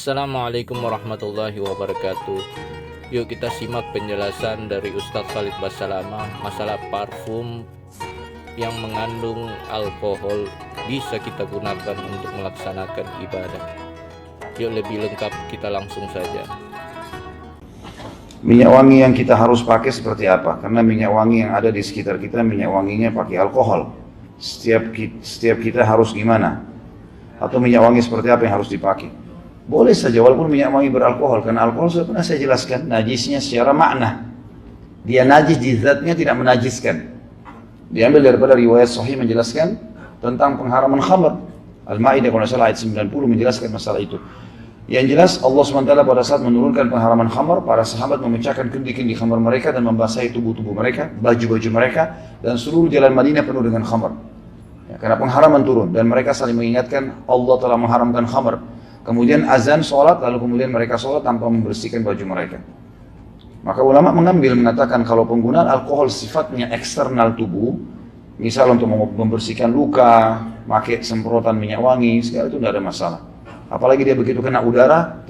Assalamualaikum warahmatullahi wabarakatuh. Yuk kita simak penjelasan dari Ustadz Khalid Basalamah masalah parfum yang mengandung alkohol bisa kita gunakan untuk melaksanakan ibadah. Yuk lebih lengkap kita langsung saja. Minyak wangi yang kita harus pakai seperti apa? Karena minyak wangi yang ada di sekitar kita minyak wanginya pakai alkohol. Setiap kita harus gimana? Atau minyak wangi seperti apa yang harus dipakai? Boleh saja walaupun minyak wangi beralkohol, karena alkohol sudah pernah saya jelaskan najisnya secara makna. Dia najis di zatnya, tidak menajiskan. Diambil daripada riwayat sahih menjelaskan tentang pengharaman khamr. Al-Maidah kalau salah ayat 90 menjelaskan masalah itu. Yang jelas Allah SWT pada saat menurunkan pengharaman khamr, para sahabat memecahkan kendi-kendi khamr mereka dan membasahi tubuh-tubuh mereka, baju-baju mereka, dan seluruh jalan Madinah penuh dengan khamr. Ya, karena pengharaman turun dan mereka saling mengingatkan Allah telah mengharamkan khamr. Kemudian azan sholat, lalu kemudian mereka sholat tanpa membersihkan baju mereka. Maka ulama mengambil mengatakan kalau penggunaan alkohol sifatnya eksternal tubuh, misal untuk membersihkan luka, pakai semprotan minyak wangi, segala itu tidak ada masalah. Apalagi dia begitu kena udara,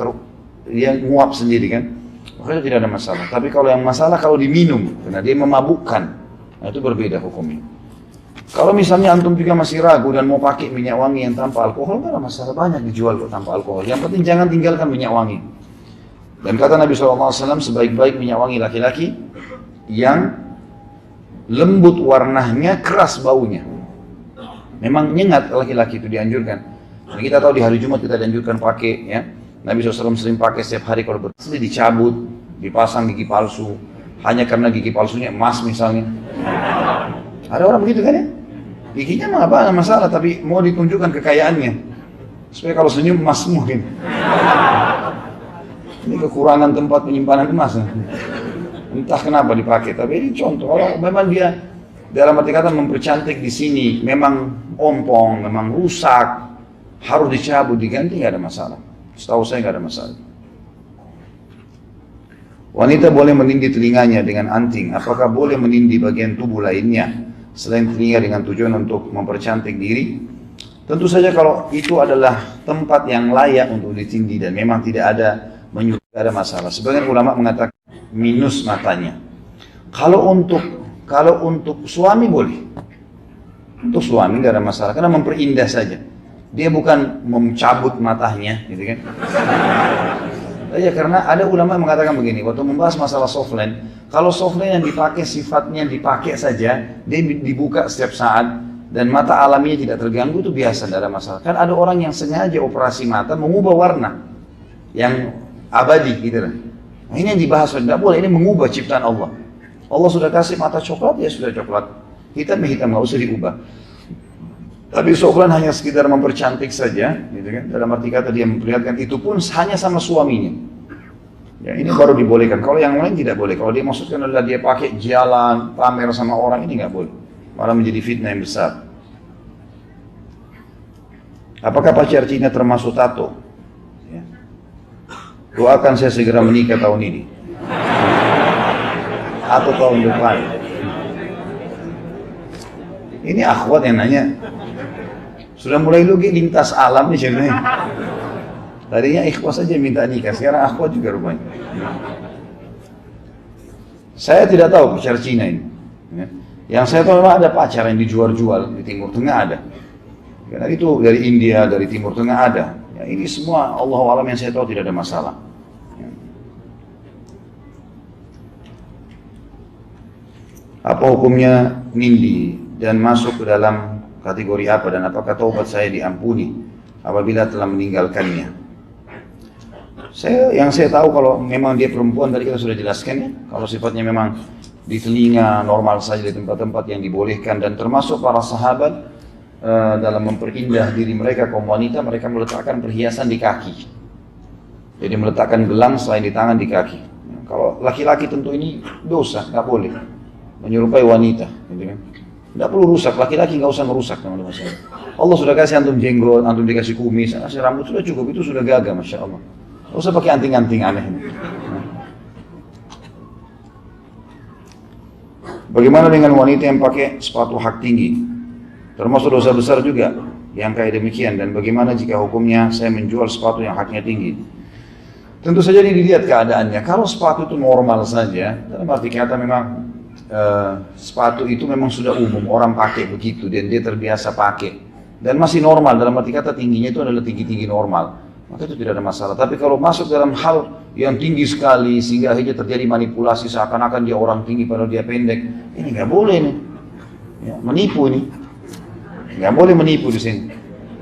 dia nguap sendiri kan, maka itu tidak ada masalah. Tapi kalau yang masalah kalau diminum, karena dia memabukkan, nah itu berbeda hukumnya. Kalau misalnya antum juga masih ragu dan mau pakai minyak wangi yang tanpa alkohol, nggak ada masalah, banyak dijual kok tanpa alkohol. Yang penting jangan tinggalkan minyak wangi. Dan kata Nabi SAW, sebaik-baik minyak wangi laki-laki yang lembut warnanya, keras baunya. Memang nyengat laki-laki itu dianjurkan. Dan kita tahu di hari Jumat kita dianjurkan pakai, ya. Nabi SAW sering pakai setiap hari kalau bersih dicabut, dipasang gigi palsu, hanya karena gigi palsunya emas misalnya. Ada orang begitu kan ya? Giginya mah apa masalah, tapi mau ditunjukkan kekayaannya supaya kalau senyum emas mungkin. Ini kekurangan tempat penyimpanan emas. Entah kenapa dipakai, tapi ini contoh. Kalau memang dia dalam arti kata mempercantik di sini, memang ompong, memang rusak, harus dicabut, diganti, nggak ada masalah. Setahu saya nggak ada masalah. Wanita boleh menindih telinganya dengan anting. Apakah boleh menindih bagian tubuh lainnya selain telinga dengan tujuan untuk mempercantik diri? Tentu saja kalau itu adalah tempat yang layak untuk ditindih dan memang tidak ada menyuruh, ada masalah. Sebagian ulama mengatakan minus matanya. Kalau untuk suami boleh. Untuk suami tidak ada masalah karena memperindah saja. Dia bukan mencabut matanya, gitu kan? Ya, karena ada ulama yang mengatakan begini, waktu membahas masalah softline, kalau softline yang dipakai sifatnya dipakai saja, dia dibuka setiap saat, dan mata alaminya tidak terganggu, itu biasa, tidak ada masalah. Kan ada orang yang sengaja operasi mata mengubah warna yang abadi gitu lah. Nah, ini yang dibahas, tidak boleh, ini mengubah ciptaan Allah. Allah sudah kasih mata coklat, ya sudah coklat, hitam nggak usah diubah. Tapi softline hanya sekedar mempercantik saja, gitu kan? Dalam arti kata dia memperlihatkan, itu pun hanya sama suaminya. Ya, ini baru dibolehkan. Kalau yang lain tidak boleh. Kalau dia maksudkan adalah dia pakai jalan, pamer sama orang, ini nggak boleh. Malah menjadi fitnah yang besar. Apakah pacar Cina termasuk tato? Ya. Doakan saya segera menikah tahun ini. Atau tahun depan. Ini akhwat yang nanya. Sudah mulai lagi lintas alam nih ceritanya. Tadinya ikhwas saja minta nikah, sekarang akhwat juga rupanya. Saya tidak tahu pacar Cina ini. Yang saya tahu memang ada pacar yang dijual-jual di Timur Tengah ada. Karena itu dari India, dari Timur Tengah ada. Ya, ini semua Allahu a'lam yang saya tahu tidak ada masalah. Apa hukumnya nindi dan masuk ke dalam kategori apa, dan apakah taubat saya diampuni apabila telah meninggalkannya? Yang saya tahu kalau memang dia perempuan, tadi kita sudah jelaskan ya, kalau sifatnya memang di telinga normal saja di tempat-tempat yang dibolehkan, dan termasuk para sahabat dalam memperindah diri mereka kaum wanita, mereka meletakkan perhiasan di kaki. Jadi meletakkan gelang selain di tangan, di kaki. Kalau laki-laki tentu ini dosa, nggak boleh menyerupai wanita, gitu kan? Tidak perlu rusak, laki-laki nggak usah merusak, teman-teman saya. Allah sudah kasih antum jenggot, antum dikasih kumis, kasih rambut, sudah cukup, itu sudah gagah, masya Allah. Nggak usah pakai anting-anting aneh. Bagaimana dengan wanita yang pakai sepatu hak tinggi? Termasuk dosa besar juga yang kayak demikian. Dan bagaimana jika hukumnya saya menjual sepatu yang haknya tinggi? Tentu saja ini dilihat keadaannya. Kalau sepatu itu normal saja, dalam arti kata memang sepatu itu memang sudah umum, orang pakai begitu dan dia terbiasa pakai. Dan masih normal, dalam arti kata tingginya itu adalah tinggi-tinggi normal. Maka itu tidak ada masalah. Tapi kalau masuk dalam hal yang tinggi sekali sehingga akhirnya terjadi manipulasi seakan-akan dia orang tinggi padahal dia pendek, ini nggak boleh nih. Ya, menipu ini. Nggak boleh menipu di sini.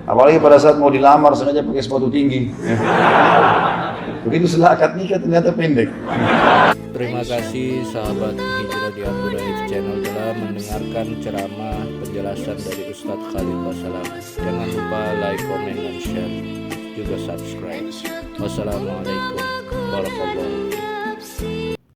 Apalagi pada saat mau dilamar sengaja pakai sepatu tinggi. Ya. Begitu setelah akad nikah ternyata pendek. Terima kasih sahabat Hijrah di Abdul Raif Channel telah mendengarkan ceramah penjelasan dari Ustadz Khalid Basalam. Jangan lupa like, komen, dan share, juga subscribe. Wassalamualaikum warahmatullahi wabarakatuh.